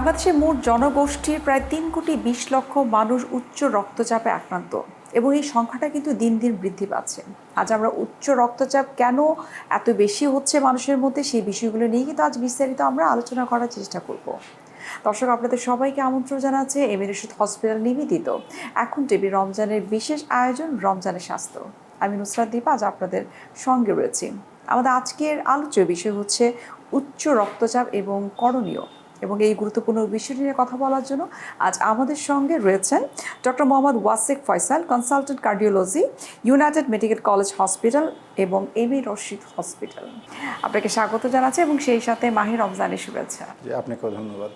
বাংলাদেশের মোট জনগোষ্ঠীর প্রায় ৩,২০,০০,০০০ মানুষ উচ্চ রক্তচাপে আক্রান্ত এবং এই সংখ্যাটা কিন্তু দিন দিন বৃদ্ধি পাচ্ছে। আজ আমরা উচ্চ রক্তচাপ কেন এত বেশি হচ্ছে মানুষের মধ্যে সেই বিষয়গুলো নিয়ে কিন্তু আজ বিস্তারিত আমরা আলোচনা করার চেষ্টা করব। দর্শক, আপনাদের সবাইকে আমন্ত্রণ জানাচ্ছে এমিরেশিদ হসপিটাল নিবেদিত এখন টিভি রমজানের বিশেষ আয়োজন রমজানের স্বাস্থ্য। আমি নুসরাত দীপা আজ আপনাদের সঙ্গে রয়েছি। আমাদের আজকের আলোচ্য বিষয় হচ্ছে উচ্চ রক্তচাপ এবং করণীয়, এবং এই গুরুত্বপূর্ণ বিষয়টি নিয়ে কথা বলার জন্য আজ আমাদের সঙ্গে রয়েছেন doctor Mohammad Wasiq Faisal, consultant cardiology, United medical college hospital এবং এমিরেশিদ হসপিটাল। আপনাকে স্বাগত জানাচ্ছি এবং সেই সাথে মাহে রমজানের শুভেচ্ছা। আপনাকেও ধন্যবাদ।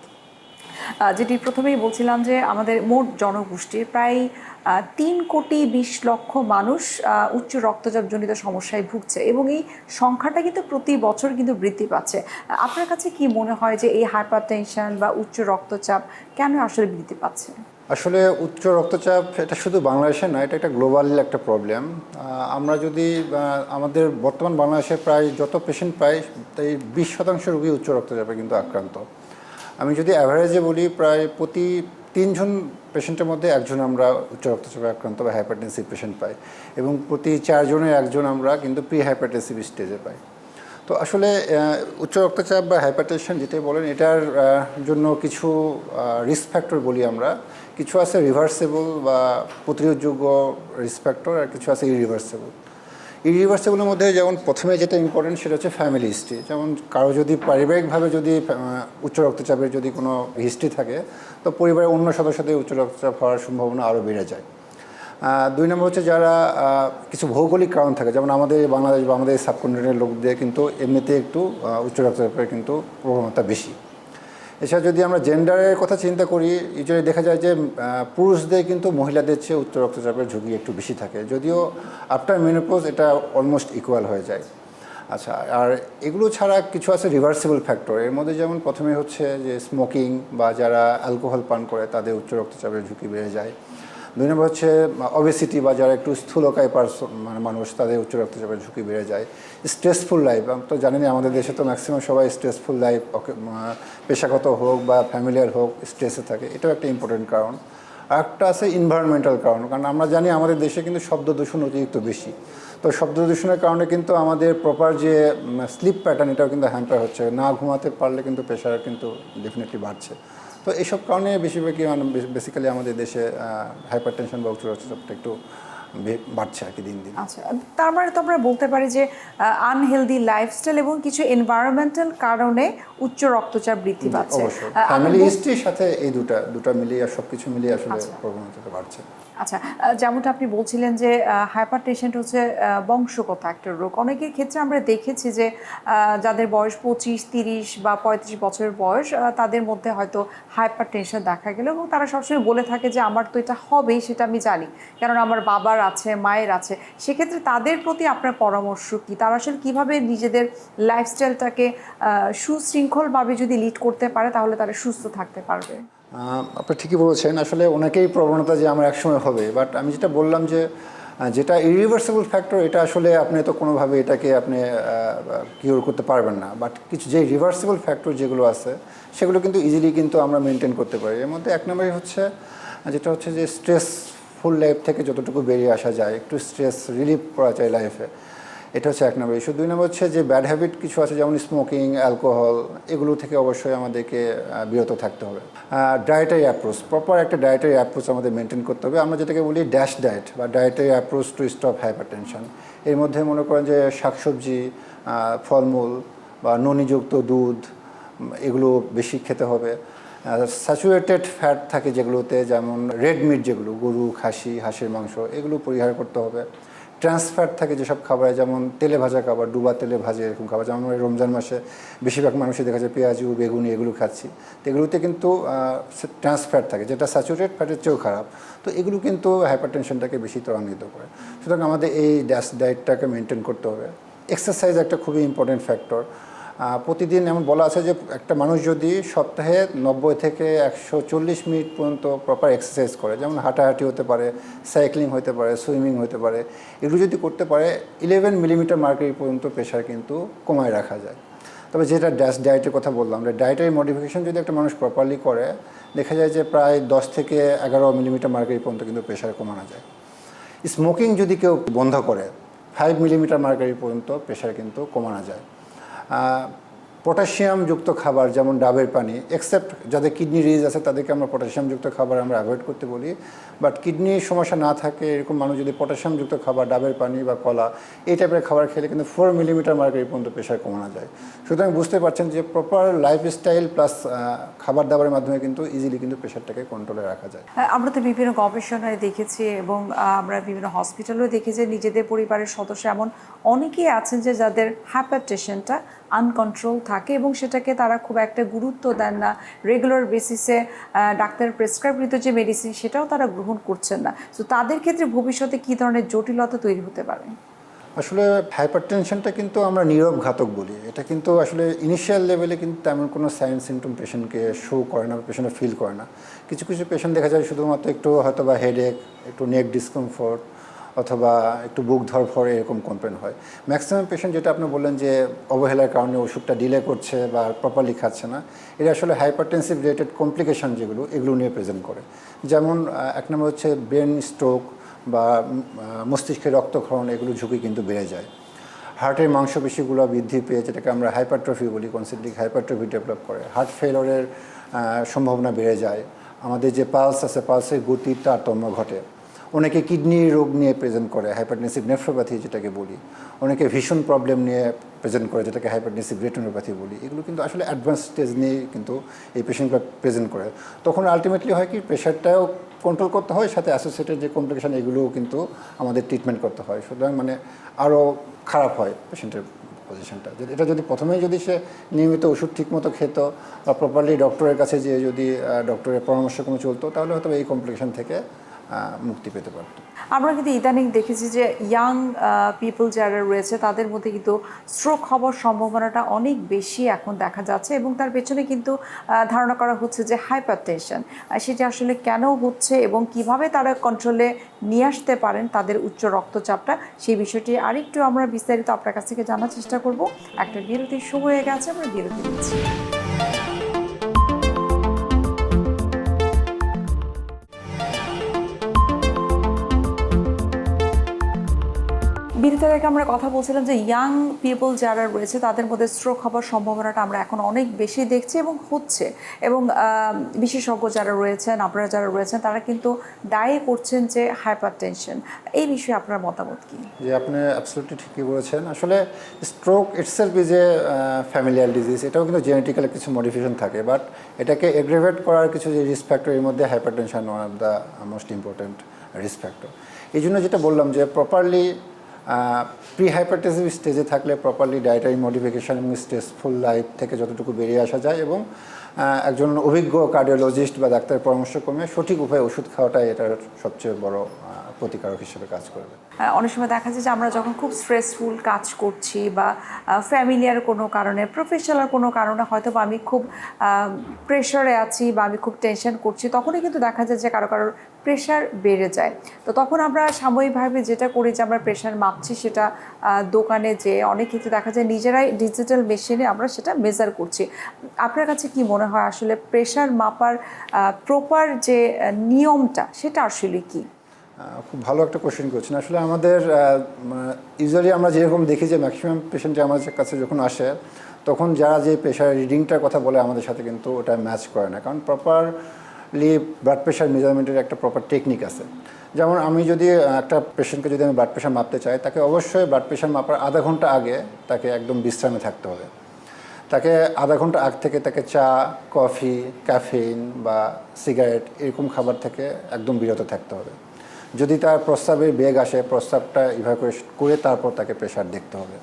যেটি প্রথমেই বলছিলাম যে আমাদের মোট জনগোষ্ঠীর প্রায় ৩,২০,০০,০০০ মানুষ উচ্চ রক্তচাপজনিত সমস্যায় ভুগছে এবং এই সংখ্যাটা কিন্তু প্রতি বছর কিন্তু বৃদ্ধি পাচ্ছে। আপনার কাছে কি মনে হয় যে এই হাইপারটেনশন বা উচ্চ রক্তচাপ কেন আসলে বৃদ্ধি পাচ্ছে? আসলে উচ্চ রক্তচাপ এটা শুধু বাংলাদেশে না, এটা একটা গ্লোবাল একটা প্রবলেম। আমরা যদি আমাদের বর্তমান বাংলাদেশে প্রায় যত পেশেন্ট পাই তাই 20% রোগী উচ্চ রক্তচাপে কিন্তু আক্রান্ত। আমি যদি অ্যাভারেজে বলি, প্রায় প্রতি 3 জন পেশেন্টের মধ্যে একজন আমরা উচ্চ রক্তচাপে আক্রান্ত বা হাইপারটেনসিভ পেশেন্ট পাই এবং প্রতি 4 জনের একজন আমরা কিন্তু প্রি হাইপারটেনসিভ স্টেজে পাই। তো আসলে উচ্চ রক্তচাপ বা হাইপারটেনশন যেটাই বলেন, এটার জন্য কিছু রিস্ক ফ্যাক্টর বলি আমরা। কিছু আছে রিভার্সেবল বা প্রতিরোধযোগ্য রিস্ক ফ্যাক্টর, আর কিছু আছে ইরিভার্সেবল। ইরিভার্সেবলের মধ্যে যেমন প্রথমে যেটা ইম্পর্টেন্ট সেটা হচ্ছে ফ্যামিলি হিস্ট্রি। যেমন কারো যদি পারিবারিকভাবে যদি উচ্চ রক্তচাপের যদি কোনো হিস্ট্রি থাকে, তো পরিবারের অন্য সদস্যদের উচ্চ রক্তচাপ হওয়ার সম্ভাবনা আরও বেড়ে যায়। 2 নম্বর হচ্ছে যারা কিছু ভৌগোলিক কারণ থাকে, যেমন আমাদের বাংলাদেশ বা আমাদের সাবকন্টিনেন্টের লোকদের কিন্তু এমনিতে একটু উচ্চ রক্তচাপের কিন্তু প্রবণতা বেশি। এছাড়া যদি আমরা জেন্ডারের কথা চিন্তা করি, ইউজুয়ালি দেখা যায় যে পুরুষদের কিন্তু মহিলাদের চেয়ে উচ্চ রক্তচাপের ঝুঁকি একটু বেশি থাকে, যদিও আফটার মেনোপজ এটা অলমোস্ট ইকুয়াল হয়ে যায়। আচ্ছা, আর এগুলো ছাড়া কিছু আছে রিভার্সিবল ফ্যাক্টর। এর মধ্যে যেমন প্রথমে হচ্ছে যে স্মোকিং বা যারা অ্যালকোহল পান করে তাদের উচ্চ রক্তচাপের ঝুঁকি বেড়ে যায়। 2 নম্বর হচ্ছে ওবেসিটি বা যারা একটু স্থূলকায় মানুষ, তাদের উচ্চ রক্তচাপের ঝুঁকি বেড়ে যায়। স্ট্রেসফুল লাইফ, তো জানেনই আমাদের দেশে তো ম্যাক্সিমাম সবাই স্ট্রেসফুল লাইফ, পেশাগত হোক বা ফ্যামিলিয়ার হোক, স্ট্রেসে থাকে, এটাও একটা ইম্পর্টেন্ট কারণ। আর একটা আছে ইনভায়রনমেন্টাল কারণ, কারণ আমরা জানি আমাদের দেশে কিন্তু শব্দ দূষণ অতিরিক্ত বেশি। তো শব্দ দূষণের কারণে কিন্তু আমাদের প্রপার যে স্লিপ প্যাটার্ন, এটাও কিন্তু হ্যাম্পার হচ্ছে। না ঘুমাতে পারলে কিন্তু প্রেশার কিন্তু ডেফিনেটলি বাড়ছে। তো এইসব কারণে বেশিরভাগই বেসিক্যালি আমাদের দেশে হাইপারটেনশন বা উচ্চ রক্তচাপটা একটু বাড়ছে আর কি দিন দিন। আচ্ছা, তার মানে তো আমরা বলতে পারি যে আনহেলদি লাইফস্টাইল এবং কিছু এনভায়রনমেন্টাল কারণে উচ্চ রক্তচাপ বৃদ্ধি পাচ্ছে। অবশ্যই ফ্যামিলি হিস্ট্রির সাথে এই দুটা মিলিয়ে সব কিছু মিলিয়ে আসলে প্রবণতাটা বাড়ছে। আচ্ছা, যেমনটা আপনি বলছিলেন যে হাইপারটেনশন হচ্ছে বংশগত একটা রোগ। অনেকের ক্ষেত্রে আমরা দেখেছি যে যাদের বয়স 25, 30 বা 35 বছরের বয়স, তাদের মধ্যে হয়তো হাইপারটেনশন দেখা গেল এবং তারা সবসময় বলে থাকে যে আমার তো এটা হবেই, সেটা আমি জানি, কারণ আমার বাবার আছে, মায়ের আছে। সেক্ষেত্রে তাদের প্রতি আপনার পরামর্শ কী? তারা আসলে কীভাবে নিজেদের লাইফস্টাইলটাকে সুশৃঙ্খলভাবে যদি লিড করতে পারে তাহলে তারা সুস্থ থাকতে পারবে? আপনি ঠিকই বলেছেন, আসলে অনেকেই প্রবণতা যে আমার একসময় হবে, বাট আমি যেটা বললাম যে যেটা ইরিভার্সিবল ফ্যাক্টর, এটা আসলে আপনি তো কোনোভাবে এটাকে আপনি কিওর করতে পারবেন না। বাট কিছু যে রিভার্সিবল ফ্যাক্টর যেগুলো আছে সেগুলো কিন্তু ইজিলি কিন্তু আমরা মেনটেন করতে পারি। এর মধ্যে 1 নম্বরই হচ্ছে যেটা হচ্ছে যে স্ট্রেসফুল লাইফ থেকে যতটুকু বেরিয়ে আসা যায়, একটু স্ট্রেস রিলিফ করা যায় লাইফে, এটা হচ্ছে 1 নম্বর ইস্যু। 2 নম্বর হচ্ছে যে ব্যাড হ্যাবিট কিছু আছে, যেমন স্মোকিং, অ্যালকোহল, এগুলো থেকে অবশ্যই আমাদেরকে বিরত থাকতে হবে। ডায়েটারি অ্যাপ্রোচ, প্রপার একটা ডায়েটারি অ্যাপ্রোচ আমাদের মেনটেন করতে হবে। আমরা যেটাকে বলি ড্যাশ ডায়েট বা dietary approach to stop hypertension. এর মধ্যে মনে করেন যে শাকসবজি, ফলমূল বা ননিযুক্ত দুধ, এগুলো বেশি খেতে হবে। স্যাচুরেটেড ফ্যাট থাকে যেগুলোতে, যেমন রেড মিট, যেগুলো গরু, খাসি, হাঁসের মাংস, এগুলো পরিহার করতে হবে। ট্রান্সফ্যাট থাকে যেসব খাবারে, যেমন তেলে ভাজা খাবার, ডুবা তেলে ভাজে এরকম খাবার, যেমন আমরা রমজান মাসে বেশিরভাগ মানুষই দেখা যায় পেঁয়াজু, বেগুনি এগুলো খাচ্ছি। তো এগুলোতে কিন্তু ট্রান্সফ্যাট থাকে, যেটা স্যাচুরেটেড ফ্যাটের চেয়েও খারাপ। তো এগুলো কিন্তু হাইপারটেনশনটাকে বেশি ত্বরান্বিত করে। সুতরাং আমাদের এই ডায়েটটাকে মেনটেন করতে হবে। এক্সারসাইজ একটা খুবই ইম্পর্টেন্ট ফ্যাক্টর। প্রতিদিন এমন বলা আছে যে একটা মানুষ যদি সপ্তাহে 90 থেকে 140 মিনিট পর্যন্ত প্রপার এক্সারসাইজ করে, যেমন হাঁটাহাঁটি হতে পারে, সাইক্লিং হতে পারে, সুইমিং হতে পারে, এগুলো যদি করতে পারে 11 মিলিমিটার মার্কারি পর্যন্ত প্রেশার কিন্তু কমায় রাখা যায়। তবে যেটা ডায়েটের কথা বললাম, ডায়েটারি মডিফিকেশন যদি একটা মানুষ প্রপারলি করে, দেখা যায় যে প্রায় 10 থেকে 11 মিলিমিটার মার্কারি পর্যন্ত কিন্তু প্রেশার কমানো যায়। স্মোকিং যদি কেউ বন্ধ করে 5 মিলিমিটার মার্কারি পর্যন্ত প্রেশার কিন্তু কমানো যায়। পটাশিয়ামযুক্ত খাবার যেমন ডাবের পানি, এক্সেপ্ট যাদের কিডনি ডিজিজ আছে তাদেরকে আমরা পটাশিয়ামযুক্ত খাবার আমরা অ্যাভয়েড করতে বলি, বাট কিডনির সমস্যা না থাকে এরকম মানুষ যদি পটাশিয়ামযুক্ত খাবার, ডাবের পানি বা কলা এই টাইপের খাবার খেলে কিন্তু 4 মিলিমিটার মার্কারি পর্যন্ত প্রেশার কমানো যায়। সুতরাং বুঝতে পারছেন যে প্রপার লাইফস্টাইল প্লাস খাবার দাবারের মাধ্যমে কিন্তু ইজিলি কিন্তু প্রেশারটাকে কন্ট্রোলে রাখা যায়। আমরা তো বিভিন্ন গবেষণায় দেখেছি এবং আমরা বিভিন্ন হসপিটালেও দেখেছি নিজেদের পরিবারের সদস্য এমন অনেকেই আছেন যে যাদের হাইপারটেনশনটা আনকন্ট্রোল থাকে এবং সেটাকে তারা খুব একটা গুরুত্ব দেন না, রেগুলার বেসিসে ডাক্তারের প্রেসক্রাইবকৃত যে মেডিসিন সেটাও তারা গ্রহণ করছেন না। তো তাদের ক্ষেত্রে ভবিষ্যতে কী ধরনের জটিলতা তৈরি হতে পারে? আসলে হাইপারটেনশনটা কিন্তু আমরা নীরব ঘাতক বলি। এটা কিন্তু আসলে ইনিশিয়াল লেভেলে কিন্তু তেমন কোনো সাইন সিমটম পেশেন্টকে শো করে না, পেশেন্টে ফিল করে না। কিছু কিছু পেশেন্ট দেখা যায় শুধুমাত্র একটু হয়তো বা হেডেক, একটু নেক ডিসকমফোর্ট অথবা একটু বুক ধরফরে এরকম কমপ্লেন হয়। ম্যাক্সিমাম পেশেন্ট যেটা আপনি বললেন যে অবহেলার কারণে ওষুধটা ডিলে করছে বা প্রপারলি খাচ্ছে না, এটা আসলে হাইপারটেনসিভ রিলেটেড কমপ্লিকেশন যেগুলো এগুলো নিয়ে প্রেজেন্ট করে। যেমন এক নম্বর হচ্ছে ব্রেন স্ট্রোক বা মস্তিষ্কের রক্তক্ষরণ, এগুলো ঝুঁকি কিন্তু বেড়ে যায়। হার্টের মাংসপেশিগুলো বৃদ্ধি পেয়ে যেটাকে আমরা হাইপারট্রফি বলি, কনসেন্ট্রিক হাইপারট্রফি ডেভেলপ করে, হার্ট ফেইলরের সম্ভাবনা বেড়ে যায়। আমাদের যে পালস আছে, পালসের গতির তারতম্য ঘটে। অনেকে কিডনি রোগ নিয়ে প্রেজেন্ট করে, হাইপারটেনসিভ নেফ্রোপ্যাথি যেটাকে বলি। অনেকে ভীষণ প্রবলেম নিয়ে প্রেজেন্ট করে, যেটাকে হাইপারটেনসিভ রেটিনোপ্যাথি বলি। এগুলো কিন্তু আসলে অ্যাডভান্স স্টেজ নিয়ে কিন্তু এই পেশেন্টগুলো প্রেজেন্ট করে। তখন আলটিমেটলি হয় কি, প্রেশারটাও কন্ট্রোল করতে হয়, সাথে অ্যাসোসিয়েটেড যে কমপ্লিকেশান এগুলোও কিন্তু আমাদের ট্রিটমেন্ট করতে হয়। সুতরাং মানে আরও খারাপ হয় পেশেন্টের পজিশনটা। এটা যদি প্রথমেই যদি সে নিয়মিত ওষুধ ঠিকমতো খেত বা প্রপারলি ডক্টরের কাছে যে যদি ডক্টরের পরামর্শক্রমে চলতো, তাহলে হয়তো এই কমপ্লিকেশান থেকে মুক্তি পেতে পারত। আমরা কিন্তু ইদানিং দেখেছি যে ইয়াং পিপল যারা রয়েছে তাদের মধ্যে কিন্তু স্ট্রোক হওয়ার সম্ভাবনাটা অনেক বেশি এখন দেখা যাচ্ছে এবং তার পেছনে কিন্তু ধারণা করা হচ্ছে যে হাইপারটেনশন, সেটা আসলে কেন হচ্ছে এবং কিভাবে তারা কন্ট্রোলে নিয়ে আসতে পারেন তাদের উচ্চ রক্তচাপটা, সেই বিষয়টি আরেকটু আমরা বিস্তারিত আপনার কাছ থেকে জানার চেষ্টা করব। একটা বিরতির সময় হয়ে গেছে, আমরা বিরতি নিচ্ছি। বিরতির আগে আমরা কথা বলছিলাম যে ইয়াং পিপল যারা রয়েছে তাদের মধ্যে স্ট্রোক হওয়ার সম্ভাবনাটা আমরা এখন অনেক বেশি দেখছি এবং হচ্ছে, এবং বিশেষজ্ঞ যারা রয়েছেন, আপনারা যারা রয়েছেন, তারা কিন্তু দায়ী করছেন যে হাইপারটেনশন। এই বিষয়ে আপনার মতামত কি? যে আপনি অ্যাবসলিউটলি ঠিকই বলেছেন। আসলে stroke itself is a familial disease. এটাও কিন্তু জেনেটিক্যাল কিছু মডিফিকেশন থাকে, বাট এটাকে এগ্রেভেট করার কিছু যে রিস্ক ফ্যাক্টর, এর মধ্যে hypertension one of the most important risk factor. এই জন্য যেটা বললাম যে প্রপারলি প্রি হাইপারটেনসিভ স্টেজে থাকলে প্রপারলি ডায়েটারি মডিফিকেশান এবং স্ট্রেসফুল লাইফ থেকে যতটুকু বেরিয়ে আসা যায়, এবং একজন অভিজ্ঞ কার্ডিওলজিস্ট বা ডাক্তারের পরামর্শক্রমে সঠিক উপায়ে ওষুধ খাওয়াটাই এটার সবচেয়ে বড় প্রতিকারক হিসেবে কাজ করবে। অনেক সময় দেখা যায় যে আমরা যখন খুব স্ট্রেসফুল কাজ করছি বা ফ্যামিলিয়ার কোনো কারণে, প্রফেশনাল কোনো কারণে হয়তো বা আমি খুব প্রেশারে আছি বা আমি খুব টেনশন করছি, তখনই কিন্তু দেখা যায় যে কারো কারোর প্রেশার বেড়ে যায়। তো তখন আমরা সাময়িকভাবে যেটা করি যে আমরা প্রেশার মাপছি, সেটা দোকানে যেয়ে অনেক ক্ষেত্রে দেখা যায় নিজেরাই ডিজিটাল মেশিনে আমরা সেটা মেজার করছি। আপনার কাছে কি মনে হয় আসলে প্রেশার মাপার প্রপার যে নিয়মটা সেটা আসলে কি? খুব ভালো একটা কোশ্চেন করছেন। আসলে আমাদের ইউজুয়ালি আমরা যেরকম দেখি যে ম্যাক্সিমাম পেশেন্টে আমাদের কাছে যখন আসে, তখন যারা যে প্রেশার রিডিংটার কথা বলে আমাদের সাথে কিন্তু ওটা ম্যাচ করে না, কারণ প্রপারলি ব্লাড প্রেশার মেজারমেন্টের একটা প্রপার টেকনিক আছে। যেমন আমি যদি একটা পেশেন্টকে যদি আমি ব্লাড প্রেশার মাপতে চাই, তাকে অবশ্যই ব্লাড প্রেশার মাপার আধা ঘন্টা আগে তাকে একদম বিশ্রামে থাকতে হবে। তাকে আধা ঘন্টা আগ থেকে তাকে চা, কফি, ক্যাফেইন বা সিগারেট এরকম খাবার থেকে একদম বিরত থাকতে হবে। যদি তার প্রস্রাবের বেগ আসে, প্রস্রাবটা ইভাকুয়েট করে তারপর তাকে প্রেশার দেখতে হবে।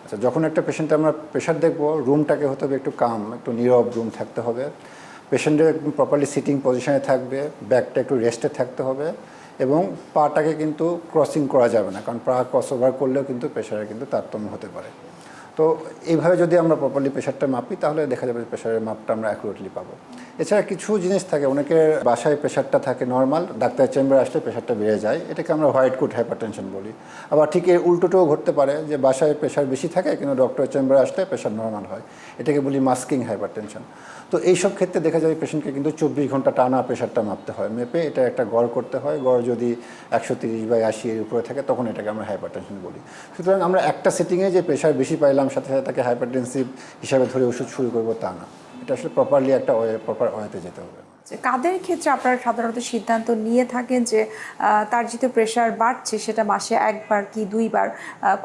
আচ্ছা, যখন একটা পেশেন্টে আমরা প্রেশার দেখব, রুমটাকে হতে হবে একটু কাম, একটু নীরব রুম থাকতে হবে। পেশেন্টের একদম প্রপারলি সিটিং পজিশনে থাকবে, ব্যাকটা একটু রেস্টে থাকতে হবে, এবং পাটাকে কিন্তু ক্রসিং করা যাবে না, কারণ পা ক্রস ওভার করলেও কিন্তু প্রেশারে কিন্তু তারতম্য হতে পারে। তো এইভাবে যদি আমরা প্রপারলি প্রেশারটা মাপি তাহলে দেখা যাবে যে প্রেশারের মাপটা আমরা অ্যাকুরেটলি পাবো। এছাড়া কিছু জিনিস থাকে, অনেকের বাসায় প্রেশারটা থাকে নর্মাল, ডাক্তারের চেম্বারে আসলে প্রেশারটা বেড়ে যায়, এটাকে আমরা হোয়াইট কোট হাইপারটেনশন বলি। আবার ঠিক এর উল্টোটাও ঘটতে পারে যে বাসায় প্রেশার বেশি থাকে কিন্তু ডক্টরের চেম্বারে আসলে প্রেশার নর্মাল হয়, এটাকে বলি মাস্কিং হাইপারটেনশন। তো এইসব ক্ষেত্রে দেখা যায় পেশেন্টকে কিন্তু 24 ঘন্টা টানা প্রেশারটা মাপতে হয়, মেপে এটা একটা গড় করতে হয়। গড় যদি 130/80 এর উপরে থাকে তখন এটাকে আমরা হাইপারটেনশন বলি। সুতরাং আমরা একটা সেটিংয়ে যে প্রেশার বেশি পাইলাম সাথে সাথে তাকে হাইপারটেনসিভ হিসাবে ধরে ওষুধ শুরু করবো তা না, এটা আসলে প্রপারলি একটা প্রপার ওয়েতে যেতে হবে। কাদের ক্ষেত্রে আপনারা সাধারণত সিদ্ধান্ত নিয়ে থাকেন যে তার যেহেতু প্রেশার বাড়ছে সেটা মাসে একবার কি দুইবার,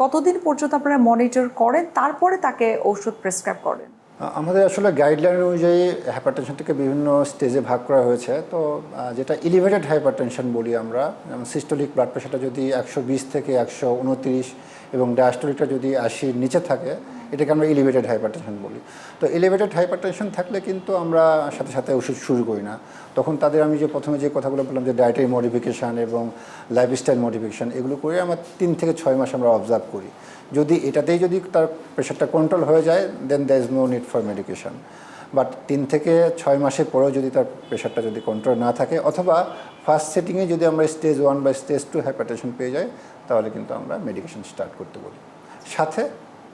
কতদিন পর্যন্ত আপনারা মনিটর করেন তারপরে তাকে ওষুধ প্রেসক্রাইব করেন? আমাদের আসলে গাইডলাইন অনুযায়ী হাইপারটেনশনটাকে বিভিন্ন স্টেজে ভাগ করা হয়েছে। তো যেটা এলিভেটেড হাইপারটেনশন বলি আমরা, যেমন সিস্টোলিক ব্লাড প্রেশারটা যদি 120 থেকে 129 এবং ডায়াস্টোলিকটা যদি 80-র নিচে থাকে এটাকে আমরা এলিভেটেড হাইপারটেনশন বলি। তো এলিভেটেড হাইপারটেনশন থাকলে কিন্তু আমরা সাথে সাথে ওষুধ শুরু করি না, তখন তাদের আমি যে প্রথমে যে কথাগুলো বললাম যে ডায়েটারি মডিফিকেশান এবং লাইফস্টাইল মডিফিকেশান এগুলো করে আমরা 3 থেকে 6 মাস আমরা অবজার্ভ করি। যদি এটাতেই যদি তার প্রেশারটা কন্ট্রোল হয়ে যায় then there is no need for medication. But 3 থেকে 6 মাসের পরেও যদি তার প্রেশারটা যদি কন্ট্রোল না থাকে অথবা ফার্স্ট সেটিংয়ে যদি আমরা স্টেজ 1 বা স্টেজ 2 হাইপারটেনশন পেয়ে যাই তাহলে কিন্তু আমরা মেডিকেশন স্টার্ট করতে বলি, সাথে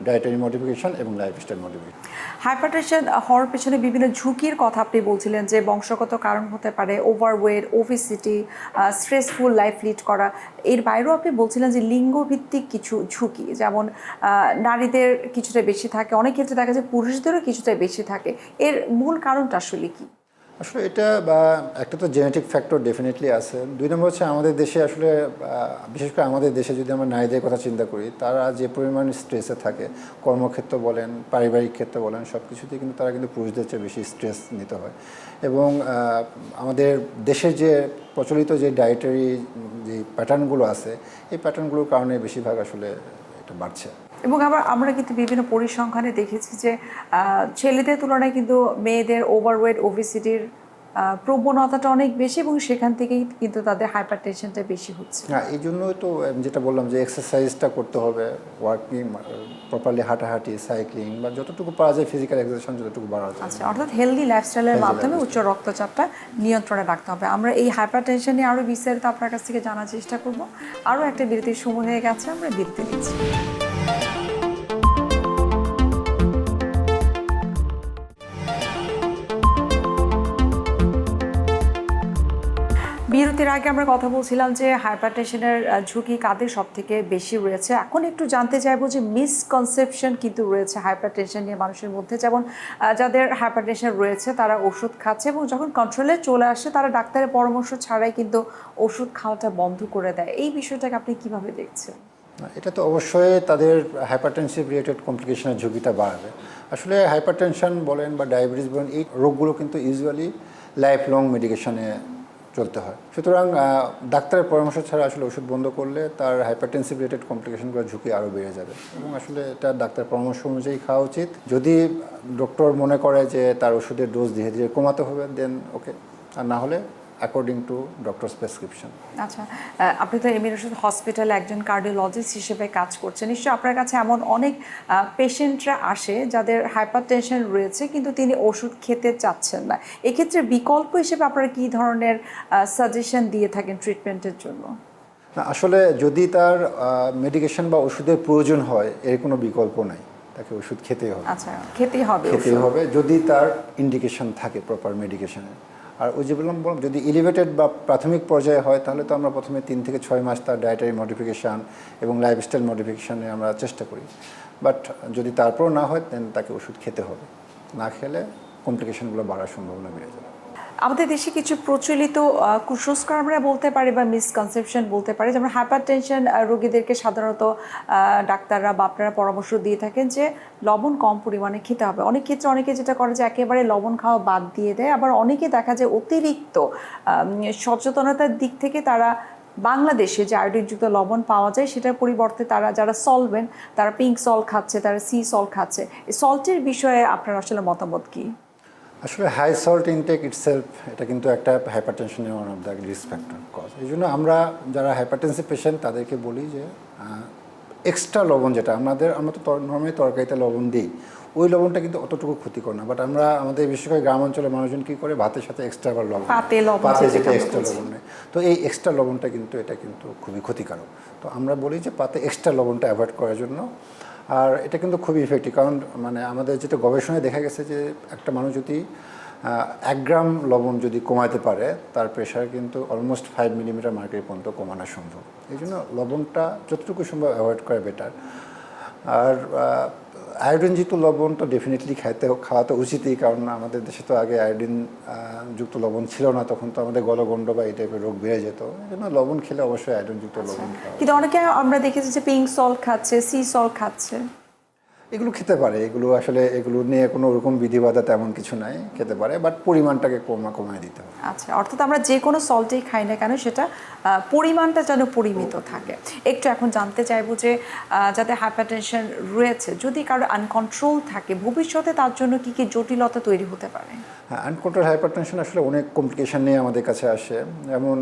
ডায়েটারি মডিফিকেশান এবং লাইফস্টাইল মডিফিকেশান। হাইপারটেনশন হওয়ার পেছনে বিভিন্ন ঝুঁকির কথা আপনি বলছিলেন যে বংশগত কারণ হতে পারে, overweight, obesity, stressful life lead করা। এর বাইরেও আপনি বলছিলেন যে লিঙ্গভিত্তিক কিছু ঝুঁকি, যেমন নারীদের কিছুটা বেশি থাকে, অনেক ক্ষেত্রে দেখা যায় পুরুষদেরও কিছুটা বেশি থাকে। এর মূল কারণটা আসলে কি? আসলে এটা একটা তো জেনেটিক ফ্যাক্টর ডেফিনেটলি আছে। 2 নম্বর হচ্ছে আমাদের দেশে আসলে বিশেষ করে আমাদের দেশে যদি আমরা নারীদের কথা চিন্তা করি তারা যে পরিমাণ স্ট্রেসে থাকে, কর্মক্ষেত্র বলেন, পারিবারিক ক্ষেত্র বলেন, সব কিছুতেই কিন্তু তারা কিন্তু পুরুষদের চেয়ে বেশি স্ট্রেস নিতে হয়। এবং আমাদের দেশের যে প্রচলিত যে ডায়েটারি যে প্যাটার্নগুলো আছে এই প্যাটার্নগুলোর কারণে বেশিরভাগ আসলে এটা বাড়ছে। এবং আবার আমরা কিন্তু বিভিন্ন পরিসংখ্যানে দেখেছি যে ছেলেদের তুলনায় কিন্তু মেয়েদের ওভারওয়েট, ওবেসিটির প্রবণতাটা অনেক বেশি এবং সেখান থেকেই কিন্তু তাদের হাইপারটেনশনটা বেশি হচ্ছে। হ্যাঁ, এই জন্যই তো যেটা বললাম যে এক্সারসাইজটা করতে হবে, ওয়ার্কিং প্রপারলি, হাঁটাহাঁটি, সাইক্লিং বা যতটুকু পারা যায় ফিজিক্যাল এক্সারসাইজ যতটুকু বাড়া যায়। আচ্ছা, অর্থাৎ হেলদি লাইফস্টাইলের মাধ্যমে উচ্চ রক্তচাপটা নিয়ন্ত্রণে রাখতে হবে। আমরা এই হাইপারটেনশন নিয়ে আরও বিস্তারিত আপনার কাছ থেকে জানার চেষ্টা করব। আরও একটা বিরতির সময় হয়ে গেছে, আমরা বিরতি নিচ্ছি। বিরতির আগে আমরা কথা বলছিলাম যে হাইপারটেনশনের ঝুঁকি কাদের সব থেকে বেশি রয়েছে। এখন একটু জানতে চাইবো যে মিসকনসেপশন কিন্তু রয়েছে হাইপারটেনশন নিয়ে মানুষের মধ্যে, যেমন যাদের হাইপারটেনশন রয়েছে তারা ওষুধ খাচ্ছে এবং যখন কন্ট্রোলে চলে আসে তারা ডাক্তারের পরামর্শ ছাড়াই কিন্তু ওষুধ খাওয়াটা বন্ধ করে দেয়। এই বিষয়টাকে আপনি কিভাবে দেখছেন? এটা তো অবশ্যই তাদের হাইপারটেনসিভ রিলেটেড কমপ্লিকেশনের ঝুঁকিটা বাড়াবে। আসলে হাইপারটেনশন বলেন বা ডায়াবেটিস বলেন এই রোগগুলো কিন্তু ইউজুয়ালি লাইফ লং মেডিকেশনে চলতে হয়। সুতরাং ডাক্তারের পরামর্শ ছাড়া আসলে ওষুধ বন্ধ করলে তার হাইপারটেনসিভ রিলেটেড কমপ্লিকেশনগুলোর ঝুঁকি আরও বেড়ে যাবে এবং আসলে এটা ডাক্তার পরামর্শ অনুযায়ী খাওয়া উচিত। যদি ডক্টর মনে করে যে তার ওষুধের ডোজ ধীরে ধীরে কমাতে হবে দেন ওকে, আর না হলে অ্যাকর্ডিং টু ডক্টরস প্রেসক্রিপশন। আচ্ছা, আপনি তো এমএস হসপিটালে একজন কার্ডিওলজিস্ট হিসেবে কাজ করছেন, নিশ্চয়ই আপনার কাছে এমন অনেক পেশেন্টরা আসে যাদের হাইপারটেনশন রয়েছে কিন্তু তিনি ওষুধ খেতে চাচ্ছেন না। এক্ষেত্রে বিকল্প হিসেবে আপনারা কী ধরনের সাজেশন দিয়ে থাকেন ট্রিটমেন্টের জন্য? আসলে যদি তার মেডিকেশন বা ওষুধের প্রয়োজন হয় এর কোনো বিকল্প নাই, তাকে ওষুধ খেতেই হবে। আচ্ছা, খেতেই হবে যদি তার ইন্ডিকেশন থাকে প্রপার মেডিকেশনের। আর ওই যে বললাম যদি এলিভেটেড বা প্রাথমিক পর্যায়ে হয় তাহলে তো আমরা প্রথমে 3 থেকে 6 মাস তার ডায়েটারি মডিফিকেশান এবং লাইফস্টাইল মডিফিকেশানে আমরা চেষ্টা করি। বাট যদি তারপরও না হয় দেন তাকে ওষুধ খেতে হবে, না খেলে কমপ্লিকেশনগুলো বাড়ার সম্ভাবনা বেড়ে যাবে। আমাদের দেশে কিছু প্রচলিত কুসংস্কার আমরা বলতে পারি বা মিসকনসেপশন বলতে পারি, যেমন হাইপারটেনশন রোগীদেরকে সাধারণত ডাক্তাররা বা আপনারা পরামর্শ দিয়ে থাকেন যে লবণ কম পরিমাণে খেতে হবে। অনেক ক্ষেত্রে অনেকে যেটা করে যে একেবারে লবণ খাওয়া বাদ দিয়ে দেয়, আবার অনেকে দেখা যায় অতিরিক্ত সচেতনতার দিক থেকে তারা বাংলাদেশে যে আয়োডিনযুক্ত লবণ পাওয়া যায় সেটার পরিবর্তে তারা যারা সলভেন্ট তারা পিঙ্ক সল্ট খাচ্ছে, তারা সি সল্ট খাচ্ছে। এই সল্টের বিষয়ে আপনার আসলে মতামত কী? আসলে হাই সল্ট ইনটেক ইটসেলফ এটা কিন্তু একটা হাইপারটেনশনের one of the risk factor cause. এই জন্য আমরা যারা হাইপারটেনসিভ পেশেন্ট তাদেরকে বলি যে এক্সট্রা লবণ যেটা আমরা তো নর্মালি তরকারিতে লবণ দিই, ওই লবণটা কিন্তু অতটুকু ক্ষতিকর না। বাট আমাদের বিশেষ করে গ্রাম অঞ্চলের মানুষজন কী করে, ভাতের সাথে এক্সট্রা আবার লবণ, পাতে যেটা এক্সট্রা লবণ নেয়, তো এই এক্সট্রা লবণটা কিন্তু এটা কিন্তু খুবই ক্ষতিকারক। তো আমরা বলি যে পাতে এক্সট্রা লবণটা অ্যাভয়েড করার জন্য। আর এটা কিন্তু খুবই ইফেক্টিভ, কারণ মানে আমাদের যেটা গবেষণায় দেখা গেছে যে একটা মানুষ যদি 1 গ্রাম লবণ যদি কমাতে পারে, তার প্রেশার কিন্তু অলমোস্ট 5 মিলিমিটার মার্কের পর্যন্ত কমানো সম্ভব। এই জন্য লবণটা যতটুকু সম্ভব অ্যাভয়েড করা বেটার। আর আয়োডিনযুক্ত লবণ তো ডেফিনেটলি খাওয়া তো উচিতই, কারণ আমাদের দেশে তো আগে আয়োডিন যুক্ত লবণ ছিল না, তখন তো আমাদের গলগণ্ড বা এই টাইপের রোগ বেড়ে যেত। এই জন্য লবণ খেলে অবশ্যই আয়োডিনযুক্ত লবণ খাওয়া। কিন্তু অনেকে আমরা দেখেছি যে পিঙ্ক সল্ট খাচ্ছে, সি সল্ট খাচ্ছে। এগুলো খেতে পারে, এগুলো নিয়ে কোনো ওরকম বিধিবাধা তেমন কিছু নাই, খেতে পারে, বাট পরিমাণটাকে কমায় দিতে হবে। আচ্ছা, অর্থাৎ আমরা যে কোনো সল্টেই খাই না কেন সেটা পরিমাণটা যেন পরিমিত থাকে। একটু এখন জানতে চাইবো যে যাতে হাইপারটেনশন রয়েছে, যদি কারো আনকন্ট্রোল থাকে, ভবিষ্যতে তার জন্য কি কি জটিলতা তৈরি হতে পারে? হ্যাঁ, আনকন্ট্রোল হাইপারটেনশন আসলে অনেক কমপ্লিকেশন নিয়ে আমাদের কাছে আসে। যেমন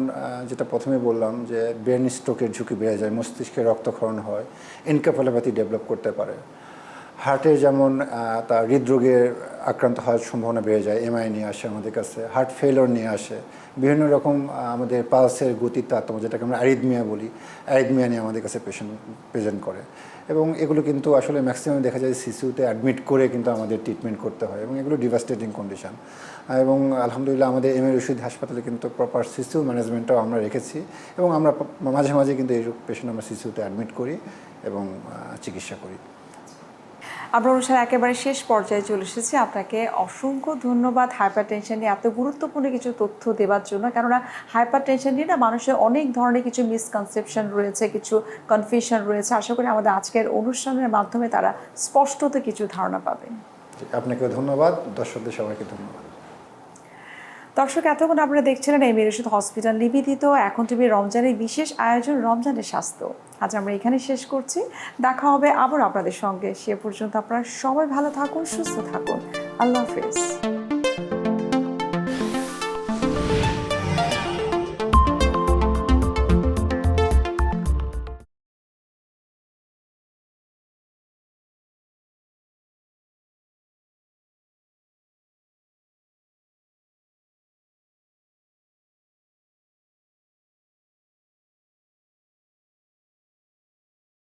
যেটা প্রথমে বললাম যে ব্রেন স্ট্রোকের ঝুঁকি বেড়ে যায়, মস্তিষ্কে রক্তক্ষরণ হয়, এনকেফালোপ্যাথি ডেভেলপ করতে পারে। হার্টের যেমন তার হৃদরোগের আক্রান্ত হওয়ার সম্ভাবনা বেড়ে যায়, এমআই নিয়ে আসে আমাদের কাছে, হার্ট ফেলিওর নিয়ে আসে, বিভিন্ন রকম আমাদের পালসের গতির তারতম্য, যেটাকে আমরা অ্যারিথমিয়া বলি, অ্যারিথমিয়া নিয়ে আমাদের কাছে প্রেজেন্ট করে। এবং এগুলো কিন্তু আসলে ম্যাক্সিমাম দেখা যায় সিসিউতে অ্যাডমিট করে কিন্তু আমাদের ট্রিটমেন্ট করতে হয়, এবং এগুলো ডিভাস্টেটিং কন্ডিশন। এবং আলহামদুলিল্লাহ আমাদের এমএ রশিদ হাসপাতালে কিন্তু প্রপার সিসিউ ম্যানেজমেন্টটাও আমরা রেখেছি, এবং আমরা মাঝে মাঝে কিন্তু এই পেশেন্ট আমরা সিসিউতে অ্যাডমিট করি এবং চিকিৎসা করি। আমরা অনুষ্ঠান একেবারে শেষ পর্যায়ে চলে এসেছি। আপনাকে অসংখ্য ধন্যবাদ হাইপারটেনশন নিয়ে এত গুরুত্বপূর্ণ কিছু তথ্য দেওয়ার জন্য। কেননা হাইপারটেনশন নিয়ে না মানুষের অনেক ধরনের কিছু মিসকনসেপশন রয়েছে, কিছু কনফিউশন রয়েছে। আশা করি আমাদের আজকের অনুষ্ঠানের মাধ্যমে তারা স্পষ্টত কিছু ধারণা পাবে। আপনাকে ধন্যবাদ, দর্শকদের সবাইকে ধন্যবাদ। দর্শক, এতক্ষণ আপনারা দেখছিলেন এমএ রশিদ হসপিটাল নিবেদিত এখন টিভি রমজানের বিশেষ আয়োজন রমজানের স্বাস্থ্য। আজ আমরা এখানে শেষ করছি। দেখা হবে আবার আপনাদের সঙ্গে। সে পর্যন্ত আপনারা সবাই ভালো থাকুন, সুস্থ থাকুন। আল্লাহ হাফেজ।